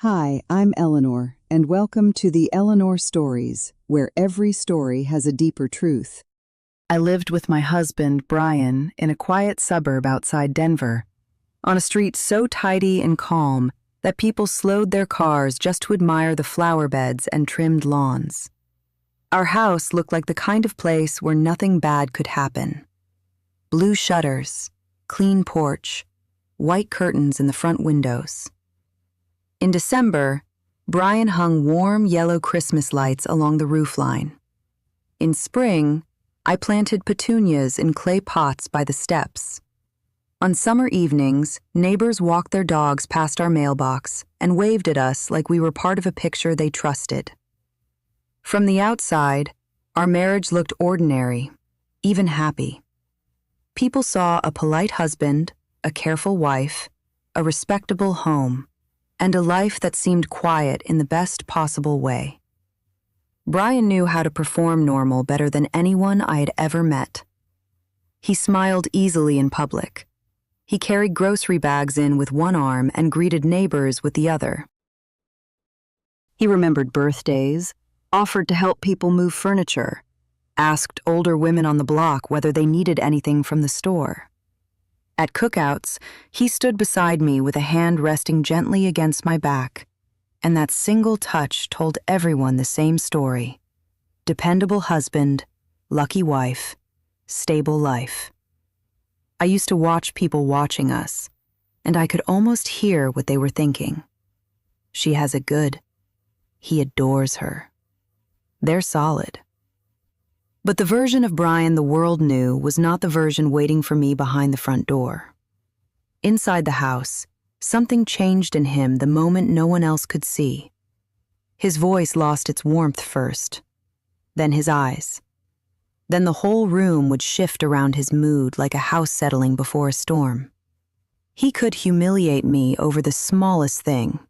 Hi, I'm Eleanor, and welcome to the Eleanor Stories, where every story has a deeper truth. I lived with my husband, Brian, in a quiet suburb outside Denver, on a street so tidy and calm that people slowed their cars just to admire the flower beds and trimmed lawns. Our house looked like the kind of place where nothing bad could happen. Blue shutters, clean porch, white curtains in the front windows. In December, Brian hung warm yellow Christmas lights along the roofline. In spring, I planted petunias in clay pots by the steps. On summer evenings, neighbors walked their dogs past our mailbox and waved at us like we were part of a picture they trusted. From the outside, our marriage looked ordinary, even happy. People saw a polite husband, a careful wife, a respectable home, and a life that seemed quiet in the best possible way. Brian knew how to perform normal better than anyone I had ever met. He smiled easily in public. He carried grocery bags in with one arm and greeted neighbors with the other. He remembered birthdays, offered to help people move furniture, asked older women on the block whether they needed anything from the store. At cookouts, he stood beside me with a hand resting gently against my back, and that single touch told everyone the same story. Dependable husband, lucky wife, stable life. I used to watch people watching us, and I could almost hear what they were thinking. She has it good. He adores her. They're solid. But the version of Brian the world knew was not the version waiting for me behind the front door. Inside the house, something changed in him the moment no one else could see. His voice lost its warmth first, then his eyes. Then the whole room would shift around his mood like a house settling before a storm. He could humiliate me over the smallest thing,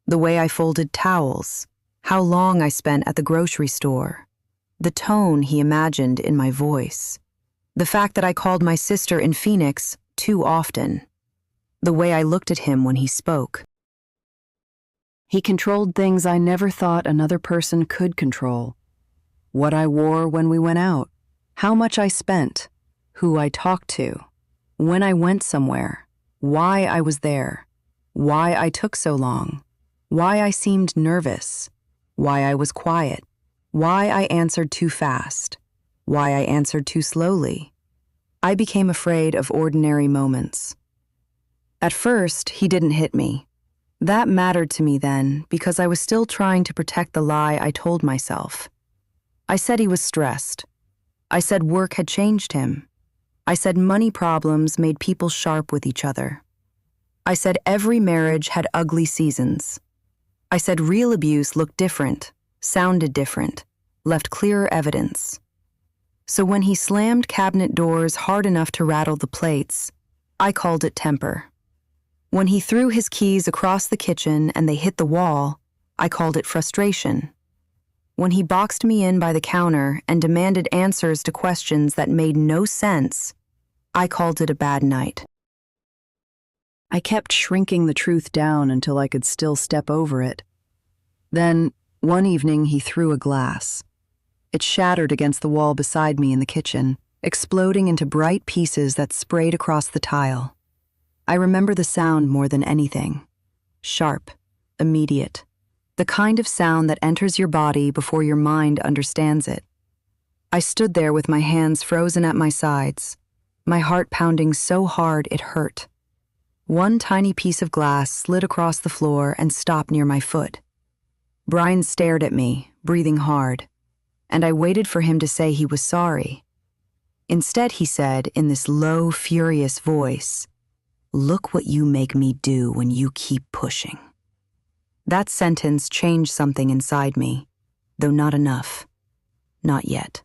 the way I folded towels, how long I spent at the grocery store, the tone he imagined in my voice, the fact that I called my sister in Phoenix too often, the way I looked at him when he spoke. He controlled things I never thought another person could control. What I wore when we went out, how much I spent, who I talked to, when I went somewhere, why I was there, why I took so long, why I seemed nervous, why I was quiet, why I answered too fast, why I answered too slowly. I became afraid of ordinary moments. At first, he didn't hit me. That mattered to me then because I was still trying to protect the lie I told myself. I said he was stressed. I said work had changed him. I said money problems made people sharp with each other. I said every marriage had ugly seasons. I said real abuse looked different, sounded different, left clearer evidence. So when he slammed cabinet doors hard enough to rattle the plates, I called it temper. When he threw his keys across the kitchen and they hit the wall, I called it frustration. When he boxed me in by the counter and demanded answers to questions that made no sense, I called it a bad night. I kept shrinking the truth down until I could still step over it. Then, one evening, he threw a glass. It shattered against the wall beside me in the kitchen, exploding into bright pieces that sprayed across the tile. I remember the sound more than anything. Sharp, immediate. The kind of sound that enters your body before your mind understands it. I stood there with my hands frozen at my sides, my heart pounding so hard it hurt. One tiny piece of glass slid across the floor and stopped near my foot. Brian stared at me, breathing hard, and I waited for him to say he was sorry. Instead, he said in this low, furious voice, "Look what you make me do when you keep pushing." That sentence changed something inside me, though not enough. Not yet.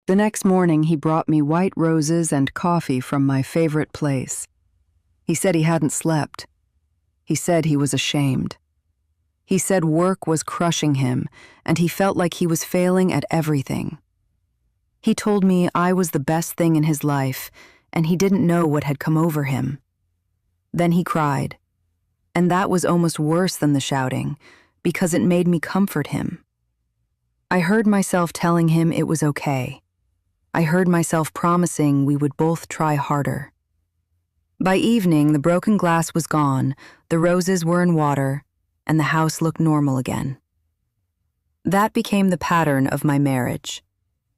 The next morning, he brought me white roses and coffee from my favorite place. He said he hadn't slept. He said he was ashamed. He said work was crushing him, and he felt like he was failing at everything. He told me I was the best thing in his life, and he didn't know what had come over him. Then he cried. And that was almost worse than the shouting, because it made me comfort him. I heard myself telling him it was okay. I heard myself promising we would both try harder. By evening, the broken glass was gone, the roses were in water, and the house looked normal again. That became the pattern of my marriage.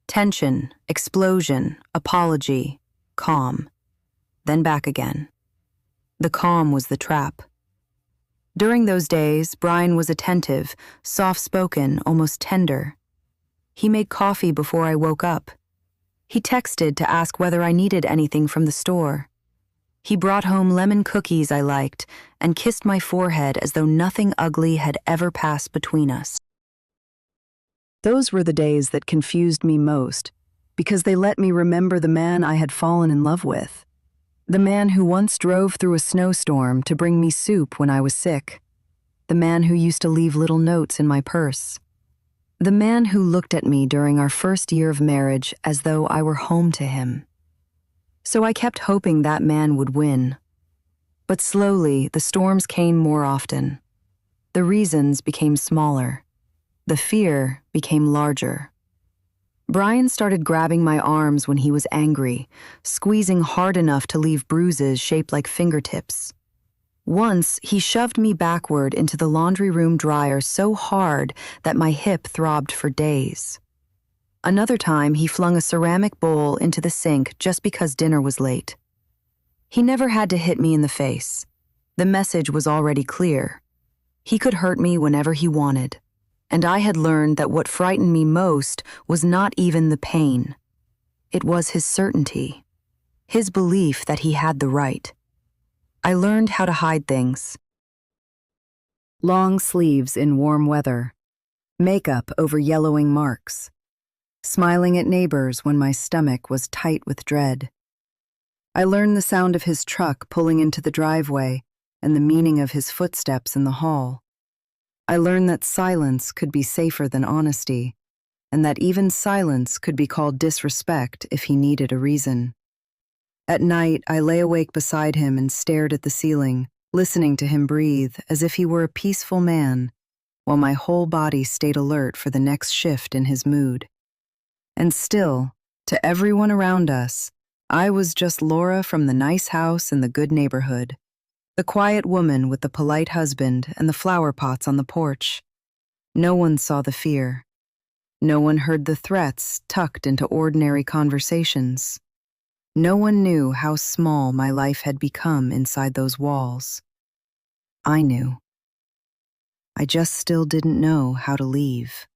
Tension, explosion, apology, calm. Then back again. The calm was the trap. During those days, Brian was attentive, soft-spoken, almost tender. He made coffee before I woke up. He texted to ask whether I needed anything from the store. He brought home lemon cookies I liked and kissed my forehead as though nothing ugly had ever passed between us. Those were the days that confused me most, because they let me remember the man I had fallen in love with. The man who once drove through a snowstorm to bring me soup when I was sick. The man who used to leave little notes in my purse. The man who looked at me during our first year of marriage as though I were home to him. So I kept hoping that man would win. But slowly, the storms came more often. The reasons became smaller. The fear became larger. Brian started grabbing my arms when he was angry, squeezing hard enough to leave bruises shaped like fingertips. Once, he shoved me backward into the laundry room dryer so hard that my hip throbbed for days. Another time, he flung a ceramic bowl into the sink just because dinner was late. He never had to hit me in the face. The message was already clear. He could hurt me whenever he wanted. And I had learned that what frightened me most was not even the pain. It was his certainty, his belief that he had the right. I learned how to hide things. Long sleeves in warm weather, makeup over yellowing marks, smiling at neighbors when my stomach was tight with dread. I learned the sound of his truck pulling into the driveway and the meaning of his footsteps in the hall. I learned that silence could be safer than honesty, and that even silence could be called disrespect if he needed a reason. At night, I lay awake beside him and stared at the ceiling, listening to him breathe as if he were a peaceful man, while my whole body stayed alert for the next shift in his mood. And still, to everyone around us, I was just Laura from the nice house in the good neighborhood. The quiet woman with the polite husband and the flower pots on the porch. No one saw the fear. No one heard the threats tucked into ordinary conversations. No one knew how small my life had become inside those walls. I knew. I just still didn't know how to leave.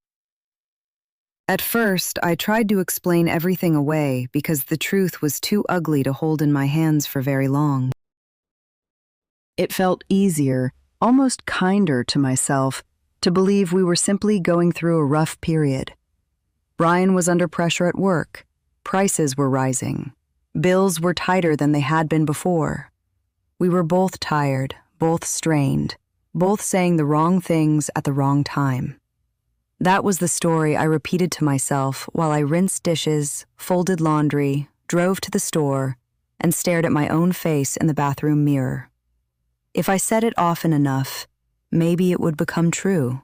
At first, I tried to explain everything away because the truth was too ugly to hold in my hands for very long. It felt easier, almost kinder to myself, to believe we were simply going through a rough period. Brian was under pressure at work. Prices were rising. Bills were tighter than they had been before. We were both tired, both strained, both saying the wrong things at the wrong time. That was the story I repeated to myself while I rinsed dishes, folded laundry, drove to the store, and stared at my own face in the bathroom mirror. If I said it often enough, maybe it would become true.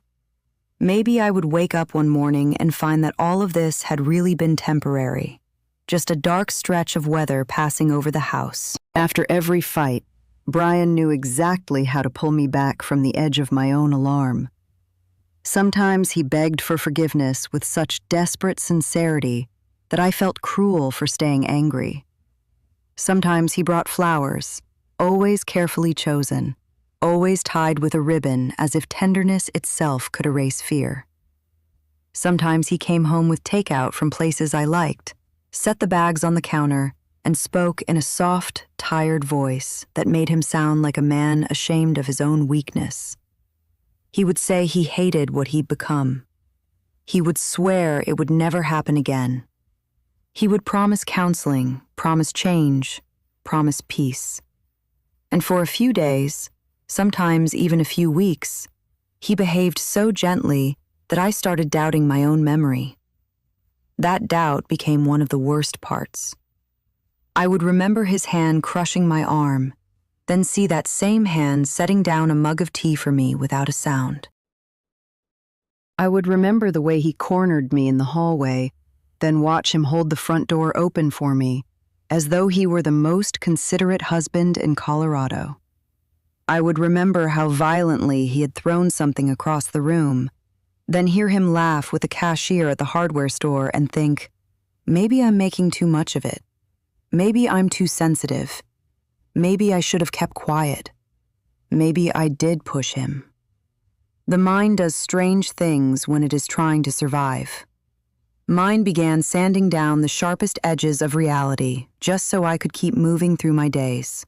Maybe I would wake up one morning and find that all of this had really been temporary, just a dark stretch of weather passing over the house. After every fight, Brian knew exactly how to pull me back from the edge of my own alarm. Sometimes he begged for forgiveness with such desperate sincerity that I felt cruel for staying angry. Sometimes he brought flowers, always carefully chosen, always tied with a ribbon as if tenderness itself could erase fear. Sometimes he came home with takeout from places I liked, set the bags on the counter, and spoke in a soft, tired voice that made him sound like a man ashamed of his own weakness. He would say he hated what he'd become. He would swear it would never happen again. He would promise counseling, promise change, promise peace. And for a few days, sometimes even a few weeks, he behaved so gently that I started doubting my own memory. That doubt became one of the worst parts. I would remember his hand crushing my arm, then see that same hand setting down a mug of tea for me without a sound. I would remember the way he cornered me in the hallway, then watch him hold the front door open for me, as though he were the most considerate husband in Colorado. I would remember how violently he had thrown something across the room, then hear him laugh with the cashier at the hardware store and think, maybe I'm making too much of it. Maybe I'm too sensitive. Maybe I should have kept quiet. Maybe I did push him. The mind does strange things when it is trying to survive. Mine began sanding down the sharpest edges of reality just so I could keep moving through my days.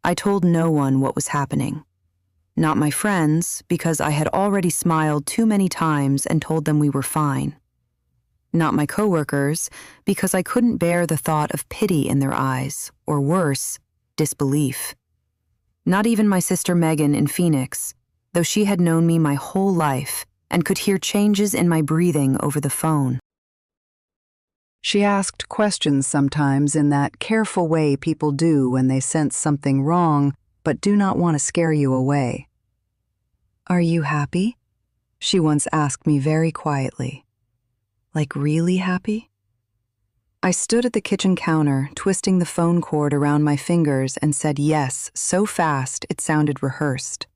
I told no one what was happening. Not my friends, because I had already smiled too many times and told them we were fine. Not my coworkers, because I couldn't bear the thought of pity in their eyes, or worse, disbelief. Not even my sister Megan in Phoenix, though she had known me my whole life and could hear changes in my breathing over the phone. She asked questions sometimes in that careful way people do when they sense something wrong but do not want to scare you away. "Are you happy?" she once asked me very quietly. "Like really happy?" I stood at the kitchen counter, twisting the phone cord around my fingers, and said yes so fast it sounded rehearsed.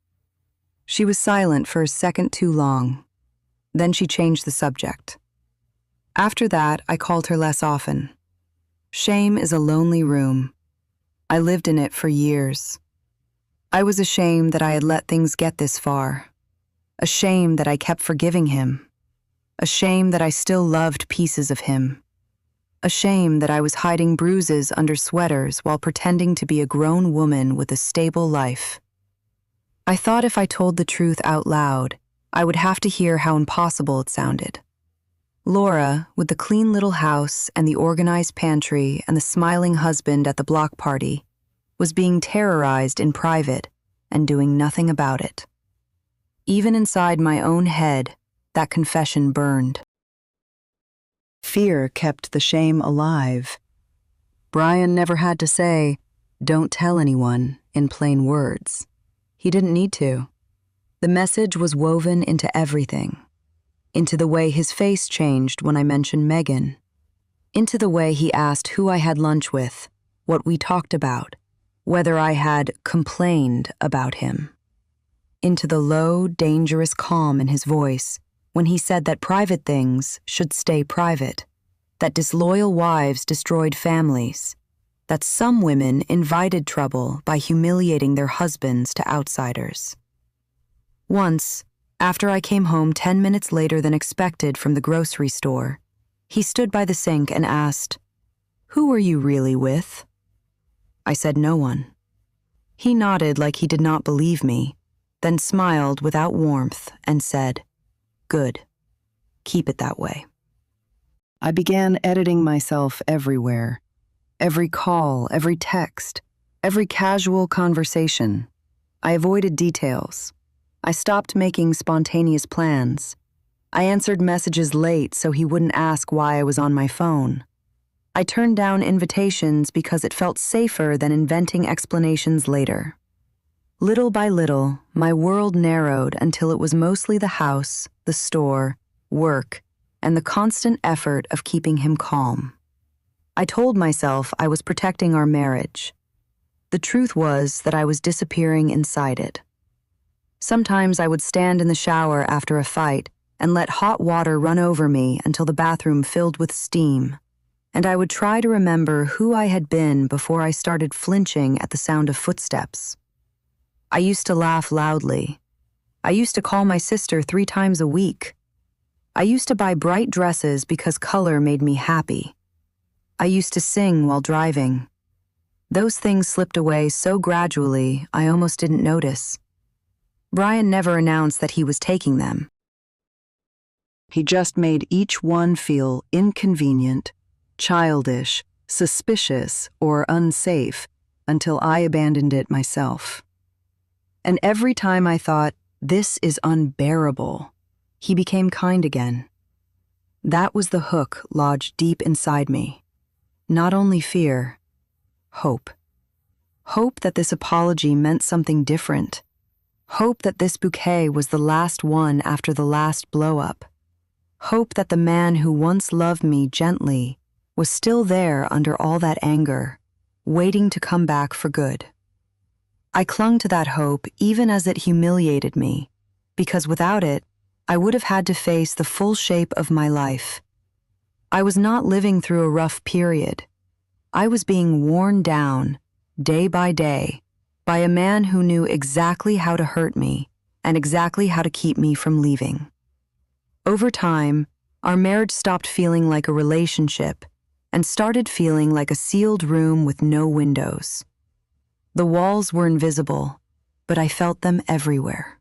She was silent for a second too long. Then she changed the subject. After that, I called her less often. Shame is a lonely room. I lived in it for years. I was ashamed that I had let things get this far. Ashamed that I kept forgiving him. Ashamed that I still loved pieces of him. Ashamed that I was hiding bruises under sweaters while pretending to be a grown woman with a stable life. I thought if I told the truth out loud, I would have to hear how impossible it sounded. Laura, with the clean little house and the organized pantry and the smiling husband at the block party, was being terrorized in private and doing nothing about it. Even inside my own head, that confession burned. Fear kept the shame alive. Brian never had to say, "Don't tell anyone," in plain words. He didn't need to. The message was woven into everything. Into the way his face changed when I mentioned Megan. Into the way he asked who I had lunch with, what we talked about, whether I had complained about him. Into the low, dangerous calm in his voice when he said that private things should stay private, that disloyal wives destroyed families, that some women invited trouble by humiliating their husbands to outsiders. Once, after I came home 10 minutes later than expected from the grocery store, he stood by the sink and asked, "Who were you really with?" I said no one. He nodded like he did not believe me, then smiled without warmth and said, "Good. Keep it that way." I began editing myself everywhere. Every call, every text, every casual conversation. I avoided details. I stopped making spontaneous plans. I answered messages late so he wouldn't ask why I was on my phone. I turned down invitations because it felt safer than inventing explanations later. Little by little, my world narrowed until it was mostly the house, the store, work, and the constant effort of keeping him calm. I told myself I was protecting our marriage. The truth was that I was disappearing inside it. Sometimes I would stand in the shower after a fight and let hot water run over me until the bathroom filled with steam, and I would try to remember who I had been before I started flinching at the sound of footsteps. I used to laugh loudly. I used to call my sister 3 times a week. I used to buy bright dresses because color made me happy. I used to sing while driving. Those things slipped away so gradually I almost didn't notice. Brian never announced that he was taking them. He just made each one feel inconvenient, childish, suspicious, or unsafe until I abandoned it myself. And every time I thought, "This is unbearable," he became kind again. That was the hook lodged deep inside me. Not only fear, hope. Hope that this apology meant something different. Hope that this bouquet was the last one after the last blow-up. Hope that the man who once loved me gently was still there under all that anger, waiting to come back for good. I clung to that hope even as it humiliated me, because without it, I would have had to face the full shape of my life. I was not living through a rough period. I was being worn down, day by day, by a man who knew exactly how to hurt me and exactly how to keep me from leaving. Over time, our marriage stopped feeling like a relationship and started feeling like a sealed room with no windows. The walls were invisible, but I felt them everywhere.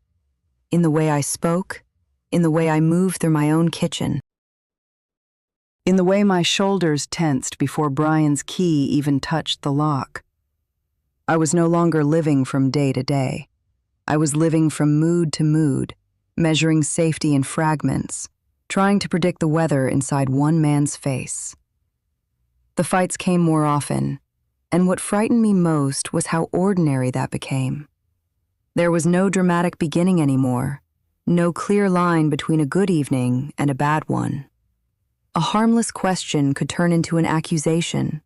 In the way I spoke, in the way I moved through my own kitchen, in the way my shoulders tensed before Brian's key even touched the lock. I was no longer living from day to day. I was living from mood to mood, measuring safety in fragments, trying to predict the weather inside one man's face. The fights came more often, and what frightened me most was how ordinary that became. There was no dramatic beginning anymore, no clear line between a good evening and a bad one. A harmless question could turn into an accusation.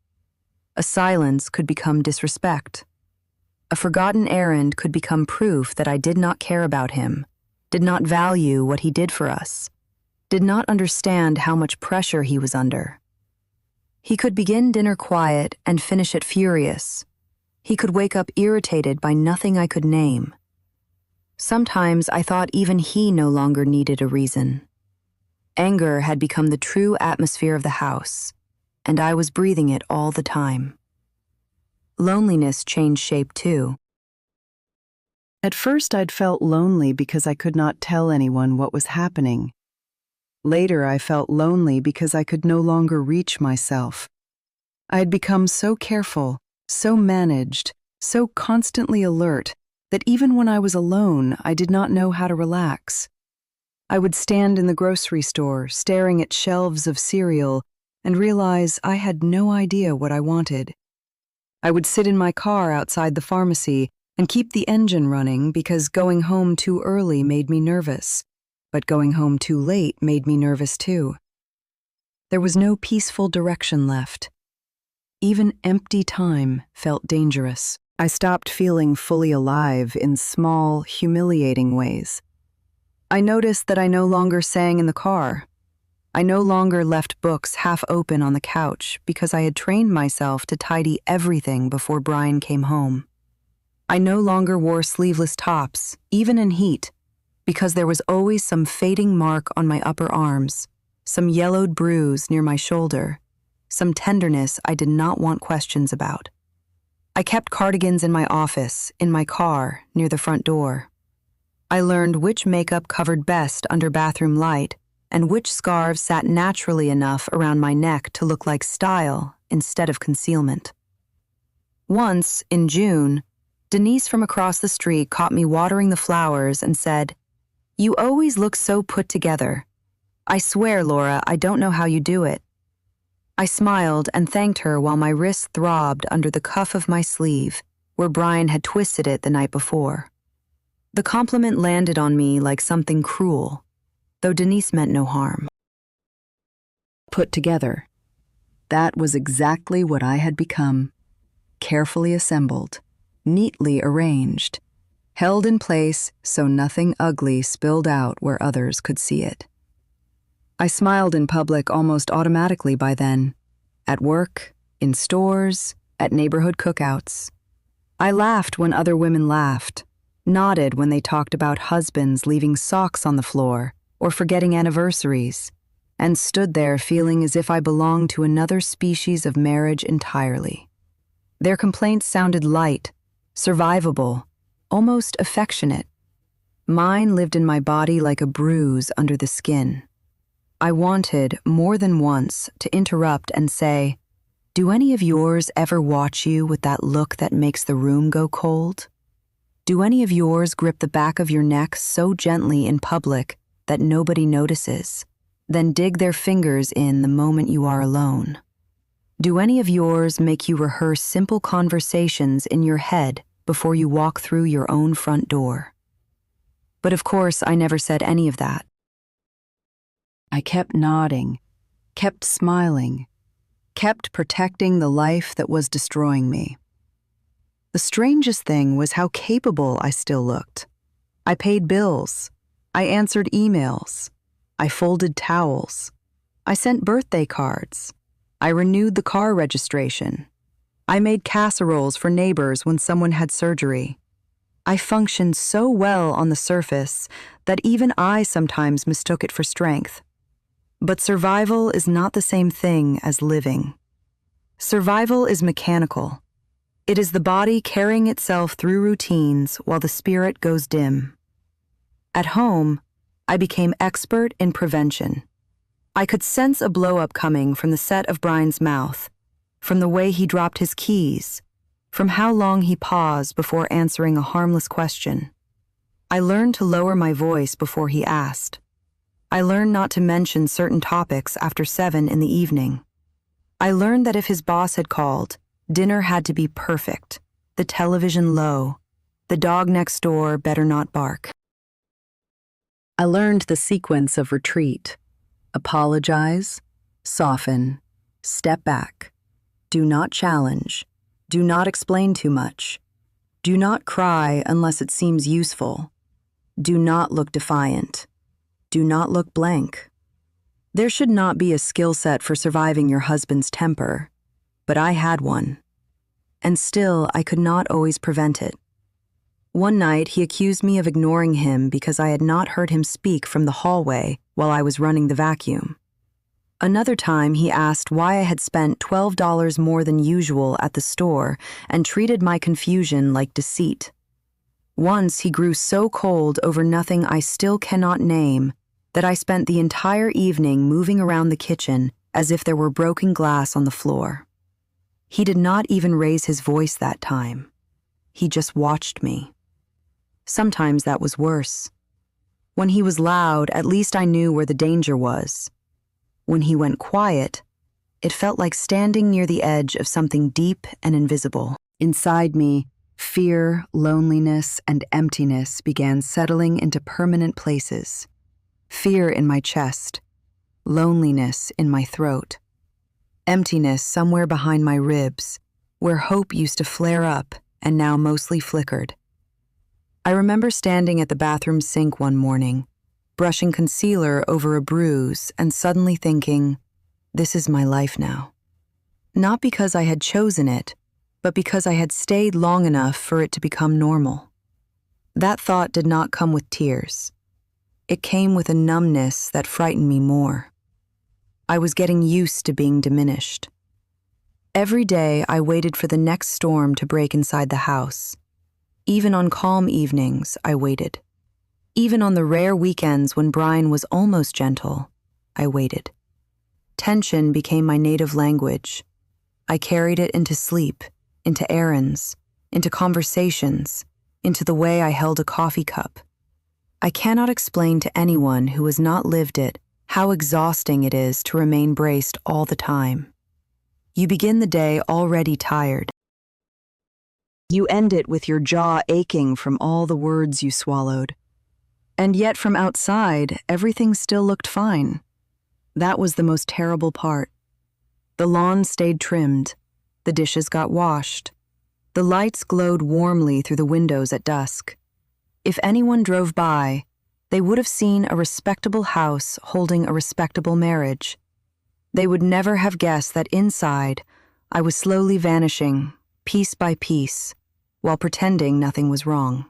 A silence could become disrespect. A forgotten errand could become proof that I did not care about him, did not value what he did for us, did not understand how much pressure he was under. He could begin dinner quiet and finish it furious. He could wake up irritated by nothing I could name. Sometimes I thought even he no longer needed a reason. Anger had become the true atmosphere of the house, and I was breathing it all the time. Loneliness changed shape too. At first I'd felt lonely because I could not tell anyone what was happening. Later I felt lonely because I could no longer reach myself. I had become so careful, so managed, so constantly alert that even when I was alone, I did not know how to relax. I would stand in the grocery store, staring at shelves of cereal, and realize I had no idea what I wanted. I would sit in my car outside the pharmacy and keep the engine running because going home too early made me nervous, but going home too late made me nervous too. There was no peaceful direction left. Even empty time felt dangerous. I stopped feeling fully alive in small, humiliating ways. I noticed that I no longer sang in the car. I no longer left books half open on the couch because I had trained myself to tidy everything before Brian came home. I no longer wore sleeveless tops, even in heat, because there was always some fading mark on my upper arms, some yellowed bruise near my shoulder, some tenderness I did not want questions about. I kept cardigans in my office, in my car, near the front door. I learned which makeup covered best under bathroom light and which scarves sat naturally enough around my neck to look like style instead of concealment. Once, in June, Denise from across the street caught me watering the flowers and said, "You always look so put together. I swear, Laura, I don't know how you do it." I smiled and thanked her while my wrist throbbed under the cuff of my sleeve, where Brian had twisted it the night before. The compliment landed on me like something cruel, though Denise meant no harm. Put together. That was exactly what I had become. Carefully assembled, neatly arranged, held in place so nothing ugly spilled out where others could see it. I smiled in public almost automatically by then, at work, in stores, at neighborhood cookouts. I laughed when other women laughed, nodded when they talked about husbands leaving socks on the floor or forgetting anniversaries, and stood there feeling as if I belonged to another species of marriage entirely. Their complaints sounded light, survivable, almost affectionate. Mine lived in my body like a bruise under the skin. I wanted, more than once, to interrupt and say, "Do any of yours ever watch you with that look that makes the room go cold? Do any of yours grip the back of your neck so gently in public that nobody notices, then dig their fingers in the moment you are alone? Do any of yours make you rehearse simple conversations in your head before you walk through your own front door? But of course, I never said any of that. I kept nodding, kept smiling, kept protecting the life that was destroying me. The strangest thing was how capable I still looked. I paid bills. I answered emails. I folded towels. I sent birthday cards. I renewed the car registration. I made casseroles for neighbors when someone had surgery. I functioned so well on the surface that even I sometimes mistook it for strength. But survival is not the same thing as living. Survival is mechanical. It is the body carrying itself through routines while the spirit goes dim. At home, I became expert in prevention. I could sense a blow-up coming from the set of Brian's mouth, from the way he dropped his keys, from how long he paused before answering a harmless question. I learned to lower my voice before he asked. I learned not to mention certain topics after 7 in the evening. I learned that if his boss had called, dinner had to be perfect, the television low, the dog next door better not bark. I learned the sequence of retreat. Apologize, soften, step back. Do not challenge. Do not explain too much. Do not cry unless it seems useful. Do not look defiant. Do not look blank. There should not be a skill set for surviving your husband's temper, but I had one. And still, I could not always prevent it. One night, he accused me of ignoring him because I had not heard him speak from the hallway while I was running the vacuum. Another time, he asked why I had spent $12 more than usual at the store and treated my confusion like deceit. Once, he grew so cold over nothing I still cannot name that I spent the entire evening moving around the kitchen as if there were broken glass on the floor. He did not even raise his voice that time. He just watched me. Sometimes that was worse. When he was loud, at least I knew where the danger was. When he went quiet, it felt like standing near the edge of something deep and invisible. Inside me, fear, loneliness, and emptiness began settling into permanent places. Fear in my chest, loneliness in my throat, emptiness somewhere behind my ribs, where hope used to flare up and now mostly flickered. I remember standing at the bathroom sink one morning, brushing concealer over a bruise and suddenly thinking, this is my life now. Not because I had chosen it, but because I had stayed long enough for it to become normal. That thought did not come with tears. It came with a numbness that frightened me more. I was getting used to being diminished. Every day I waited for the next storm to break inside the house. Even on calm evenings, I waited. Even on the rare weekends when Brian was almost gentle, I waited. Tension became my native language. I carried it into sleep, into errands, into conversations, into the way I held a coffee cup. I cannot explain to anyone who has not lived it how exhausting it is to remain braced all the time. You begin the day already tired. You end it with your jaw aching from all the words you swallowed. And yet from outside, everything still looked fine. That was the most terrible part. The lawn stayed trimmed. The dishes got washed. The lights glowed warmly through the windows at dusk. If anyone drove by, they would have seen a respectable house holding a respectable marriage. They would never have guessed that inside, I was slowly vanishing, piece by piece, while pretending nothing was wrong.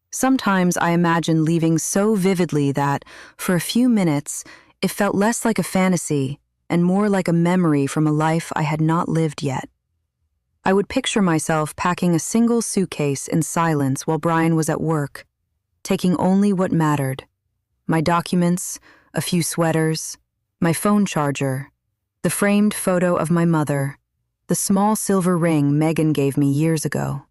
Sometimes I imagined leaving so vividly that, for a few minutes, it felt less like a fantasy and more like a memory from a life I had not lived yet. I would picture myself packing a single suitcase in silence while Brian was at work, taking only what mattered: my documents, a few sweaters, my phone charger, the framed photo of my mother, the small silver ring Megan gave me years ago.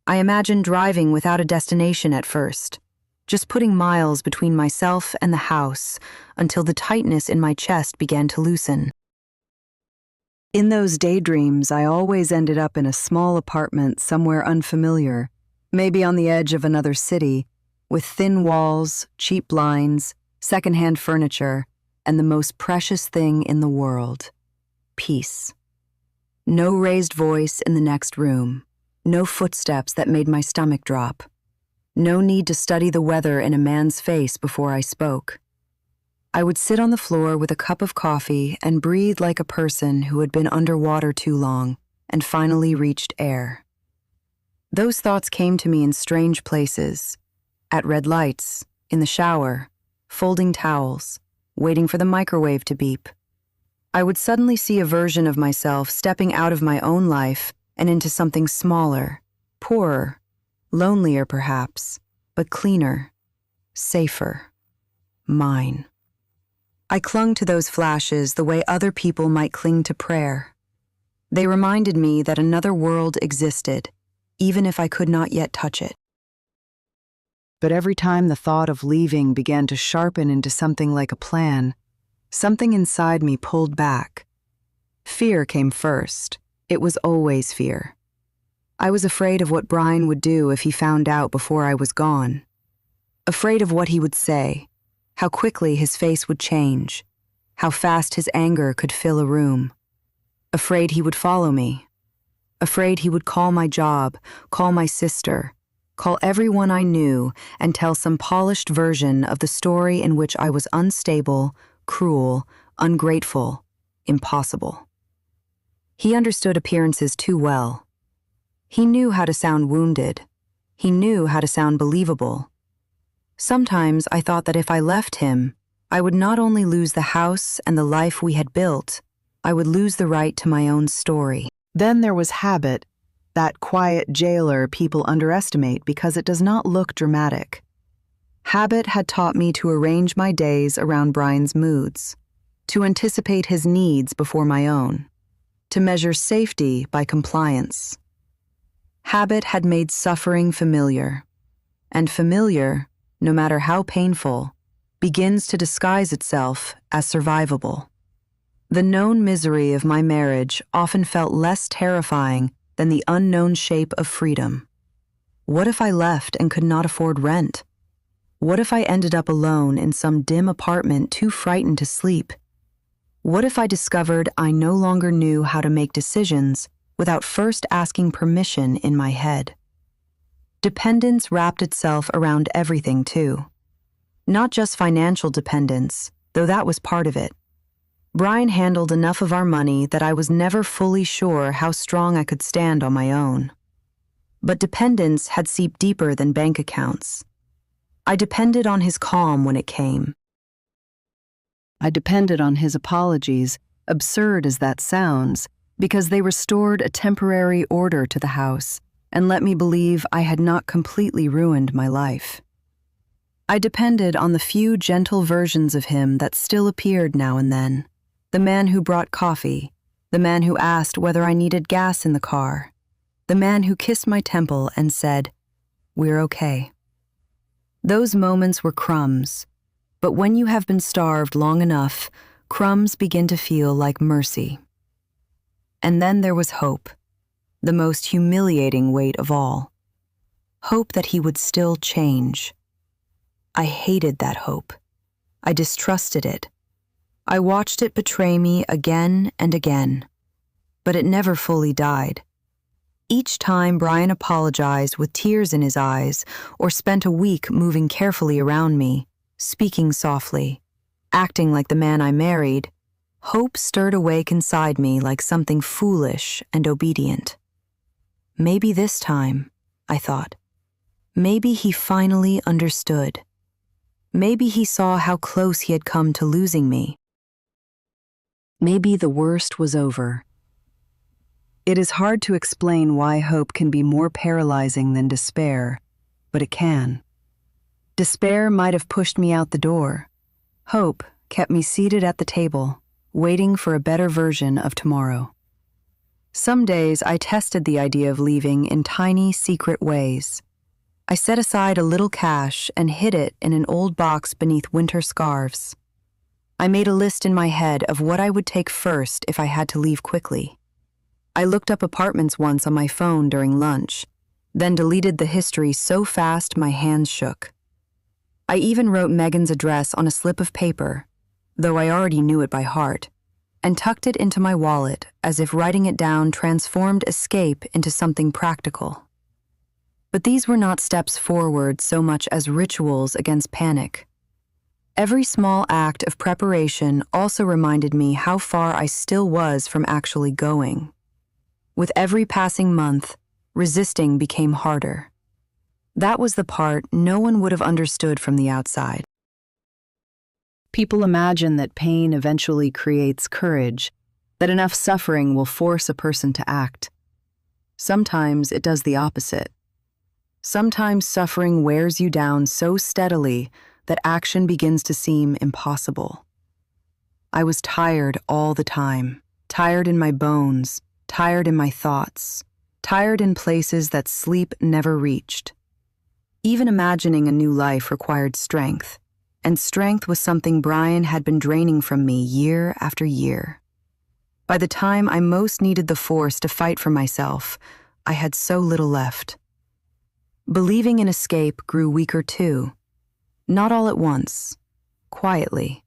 I imagined driving without a destination at first, just putting miles between myself and the house until the tightness in my chest began to loosen. In those daydreams, I always ended up in a small apartment somewhere unfamiliar, maybe on the edge of another city, with thin walls, cheap blinds, secondhand furniture, and the most precious thing in the world: peace. No raised voice in the next room, no footsteps that made my stomach drop, no need to study the weather in a man's face before I spoke. I would sit on the floor with a cup of coffee and breathe like a person who had been underwater too long and finally reached air. Those thoughts came to me in strange places: at red lights, in the shower, folding towels, waiting for the microwave to beep. I would suddenly see a version of myself stepping out of my own life and into something smaller, poorer, lonelier perhaps, but cleaner, safer, mine. I clung to those flashes the way other people might cling to prayer. They reminded me that another world existed, even if I could not yet touch it. But every time the thought of leaving began to sharpen into something like a plan, something inside me pulled back. Fear came first. It was always fear. I was afraid of what Brian would do if he found out before I was gone. Afraid of what he would say, how quickly his face would change, how fast his anger could fill a room. Afraid he would follow me. Afraid he would call my job, call my sister, call everyone I knew, and tell some polished version of the story in which I was unstable, cruel, ungrateful, impossible. He understood appearances too well. He knew how to sound wounded. He knew how to sound believable. Sometimes I thought that if I left him, I would not only lose the house and the life we had built, I would lose the right to my own story. Then there was habit, that quiet jailer people underestimate because it does not look dramatic. Habit had taught me to arrange my days around Brian's moods, to anticipate his needs before my own, to measure safety by compliance. Habit had made suffering familiar, and familiar, no matter how painful, begins to disguise itself as survivable. The known misery of my marriage often felt less terrifying than the unknown shape of freedom. What if I left and could not afford rent? What if I ended up alone in some dim apartment too frightened to sleep? What if I discovered I no longer knew how to make decisions without first asking permission in my head? Dependence wrapped itself around everything, too. Not just financial dependence, though that was part of it. Brian handled enough of our money that I was never fully sure how strong I could stand on my own. But dependence had seeped deeper than bank accounts. I depended on his calm when it came. I depended on his apologies, absurd as that sounds, because they restored a temporary order to the house and let me believe I had not completely ruined my life. I depended on the few gentle versions of him that still appeared now and then. The man who brought coffee, the man who asked whether I needed gas in the car, the man who kissed my temple and said, "We're okay." Those moments were crumbs, but when you have been starved long enough, crumbs begin to feel like mercy. And then there was hope, the most humiliating weight of all. Hope that he would still change. I hated that hope. I distrusted it. I watched it betray me again and again, but it never fully died. Each time Brian apologized with tears in his eyes or spent a week moving carefully around me, speaking softly, acting like the man I married, hope stirred awake inside me like something foolish and obedient. Maybe this time, I thought. Maybe he finally understood. Maybe he saw how close he had come to losing me. Maybe the worst was over. It is hard to explain why hope can be more paralyzing than despair, but it can. Despair might have pushed me out the door. Hope kept me seated at the table, waiting for a better version of tomorrow. Some days I tested the idea of leaving in tiny, secret ways. I set aside a little cash and hid it in an old box beneath winter scarves. I made a list in my head of what I would take first if I had to leave quickly. I looked up apartments once on my phone during lunch, then deleted the history so fast my hands shook. I even wrote Megan's address on a slip of paper, though I already knew it by heart, and tucked it into my wallet as if writing it down transformed escape into something practical. But these were not steps forward so much as rituals against panic. Every small act of preparation also reminded me how far I still was from actually going. With every passing month, resisting became harder. That was the part no one would have understood from the outside. People imagine that pain eventually creates courage, that enough suffering will force a person to act. Sometimes it does the opposite. Sometimes suffering wears you down so steadily that action begins to seem impossible. I was tired all the time, tired in my bones, tired in my thoughts, tired in places that sleep never reached. Even imagining a new life required strength, and strength was something Brian had been draining from me year after year. By the time I most needed the force to fight for myself, I had so little left. Believing in escape grew weaker too. Not all at once, quietly.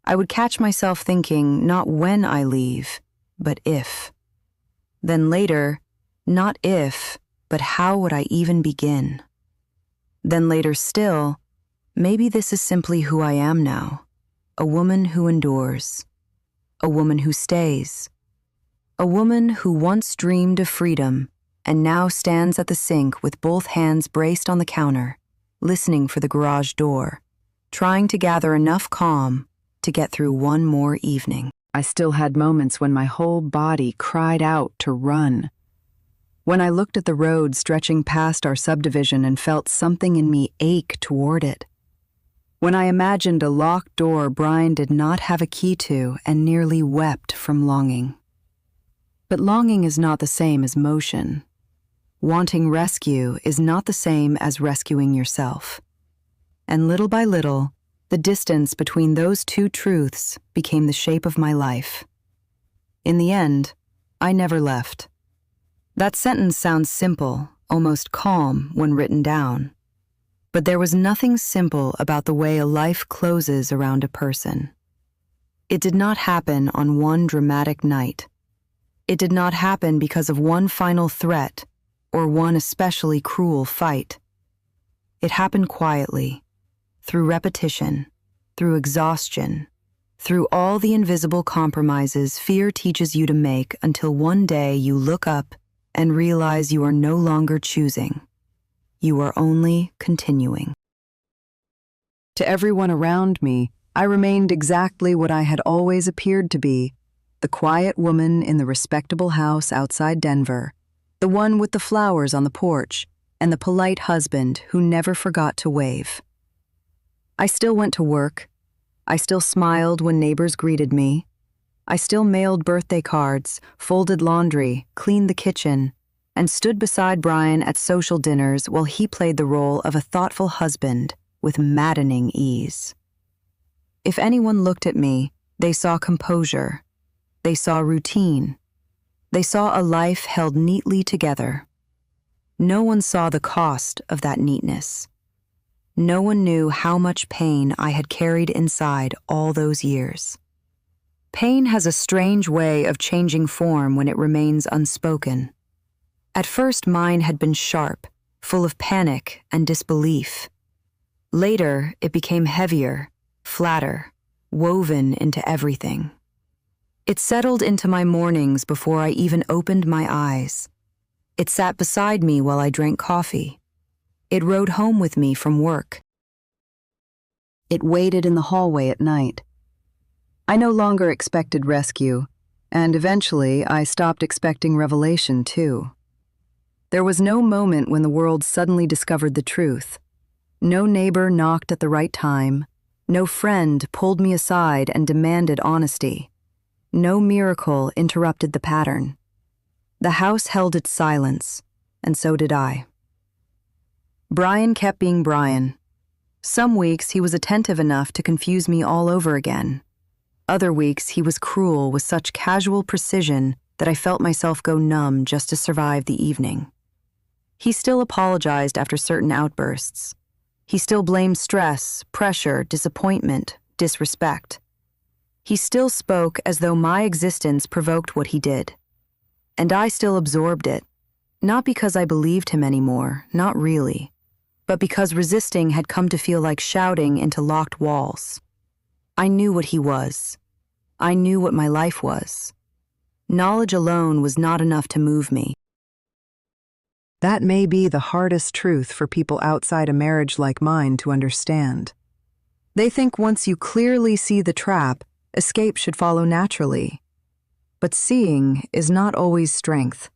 I would catch myself thinking not when I leave, but if. Then later, not if, but how would I even begin? Then later still, maybe this is simply who I am now, a woman who endures, a woman who stays, a woman who once dreamed of freedom and now stands at the sink with both hands braced on the counter, listening for the garage door, trying to gather enough calm to get through one more evening. I still had moments when my whole body cried out to run. When I looked at the road stretching past our subdivision and felt something in me ache toward it. When I imagined a locked door Brian did not have a key to and nearly wept from longing. But longing is not the same as motion. Wanting rescue is not the same as rescuing yourself. And little by little, the distance between those two truths became the shape of my life. In the end, I never left. That sentence sounds simple, almost calm when written down. But there was nothing simple about the way a life closes around a person. It did not happen on one dramatic night. It did not happen because of one final threat or one especially cruel fight. It happened quietly, through repetition, through exhaustion, through all the invisible compromises fear teaches you to make until one day you look up and realize you are no longer choosing. You are only continuing. To everyone around me, I remained exactly what I had always appeared to be, the quiet woman in the respectable house outside Denver, the one with the flowers on the porch, and the polite husband who never forgot to wave. I still went to work. I still smiled when neighbors greeted me. I still mailed birthday cards, folded laundry, cleaned the kitchen, and stood beside Brian at social dinners while he played the role of a thoughtful husband with maddening ease. If anyone looked at me, they saw composure. They saw routine. They saw a life held neatly together. No one saw the cost of that neatness. No one knew how much pain I had carried inside all those years. Pain has a strange way of changing form when it remains unspoken. At first, mine had been sharp, full of panic and disbelief. Later, it became heavier, flatter, woven into everything. It settled into my mornings before I even opened my eyes. It sat beside me while I drank coffee. It rode home with me from work. It waited in the hallway at night. I no longer expected rescue, and eventually I stopped expecting revelation too. There was no moment when the world suddenly discovered the truth. No neighbor knocked at the right time. No friend pulled me aside and demanded honesty. No miracle interrupted the pattern. The house held its silence, and so did I. Brian kept being Brian. Some weeks he was attentive enough to confuse me all over again. Other weeks, he was cruel with such casual precision that I felt myself go numb just to survive the evening. He still apologized after certain outbursts. He still blamed stress, pressure, disappointment, disrespect. He still spoke as though my existence provoked what he did. And I still absorbed it, not because I believed him anymore, not really, but because resisting had come to feel like shouting into locked walls. I knew what he was. I knew what my life was. Knowledge alone was not enough to move me. That may be the hardest truth for people outside a marriage like mine to understand. They think once you clearly see the trap, escape should follow naturally. But seeing is not always strength.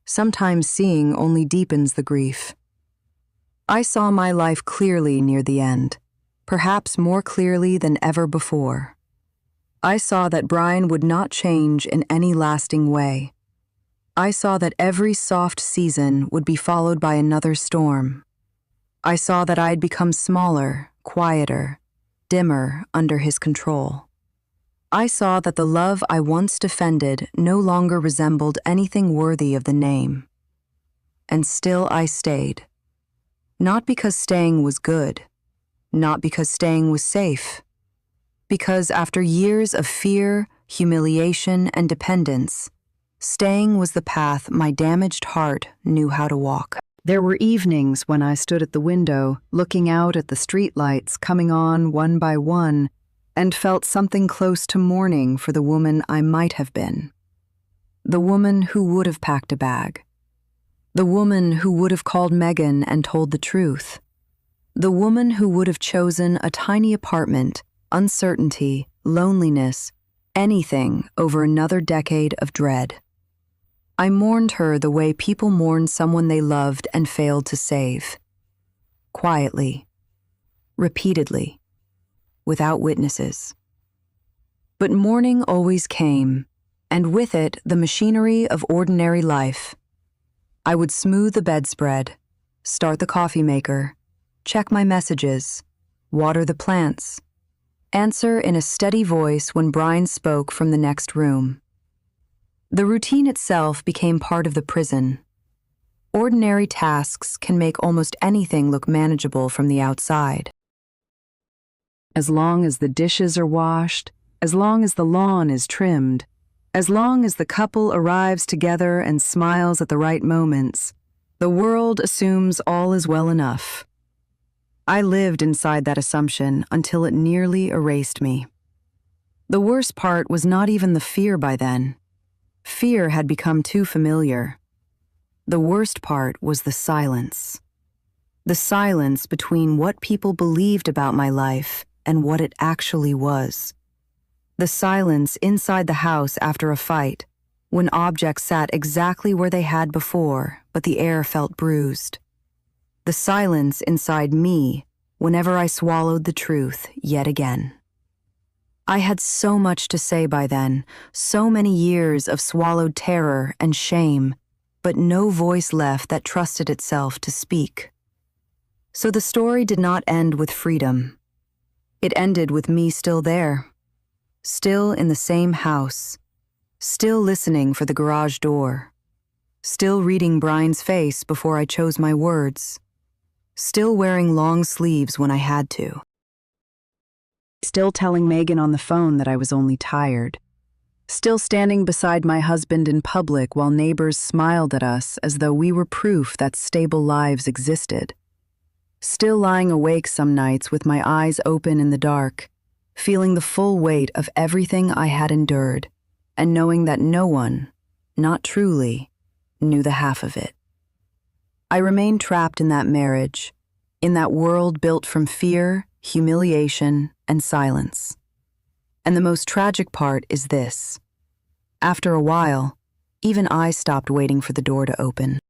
Sometimes seeing only deepens the grief. I saw my life clearly near the end, perhaps more clearly than ever before. I saw that Brian would not change in any lasting way. I saw that every soft season would be followed by another storm. I saw that I'd become smaller, quieter, dimmer under his control. I saw that the love I once defended no longer resembled anything worthy of the name. And still I stayed. Not because staying was good, not because staying was safe, because after years of fear, humiliation, and dependence, staying was the path my damaged heart knew how to walk. There were evenings when I stood at the window, looking out at the streetlights coming on one by one, and felt something close to mourning for the woman I might have been. The woman who would have packed a bag. The woman who would have called Megan and told the truth. The woman who would have chosen a tiny apartment, uncertainty, loneliness, anything over another decade of dread. I mourned her the way people mourn someone they loved and failed to save. Quietly. Repeatedly. Without witnesses. But morning always came, and with it the machinery of ordinary life. I would smooth the bedspread, start the coffee maker, check my messages, water the plants, answer in a steady voice when Brian spoke from the next room. The routine itself became part of the prison. Ordinary tasks can make almost anything look manageable from the outside. As long as the dishes are washed, as long as the lawn is trimmed, as long as the couple arrives together and smiles at the right moments, the world assumes all is well enough. I lived inside that assumption until it nearly erased me. The worst part was not even the fear by then. Fear had become too familiar. The worst part was the silence. The silence between what people believed about my life and what it actually was. The silence inside the house after a fight, when objects sat exactly where they had before, but the air felt bruised. The silence inside me whenever I swallowed the truth yet again. I had so much to say by then, so many years of swallowed terror and shame, but no voice left that trusted itself to speak. So the story did not end with freedom. It ended with me still there, still in the same house, still listening for the garage door, still reading Brian's face before I chose my words, still wearing long sleeves when I had to, still telling Megan on the phone that I was only tired, still standing beside my husband in public while neighbors smiled at us as though we were proof that stable lives existed. Still lying awake some nights with my eyes open in the dark, feeling the full weight of everything I had endured, and knowing that no one, not truly, knew the half of it. I remained trapped in that marriage, in that world built from fear, humiliation, and silence. And the most tragic part is this. After a while, even I stopped waiting for the door to open.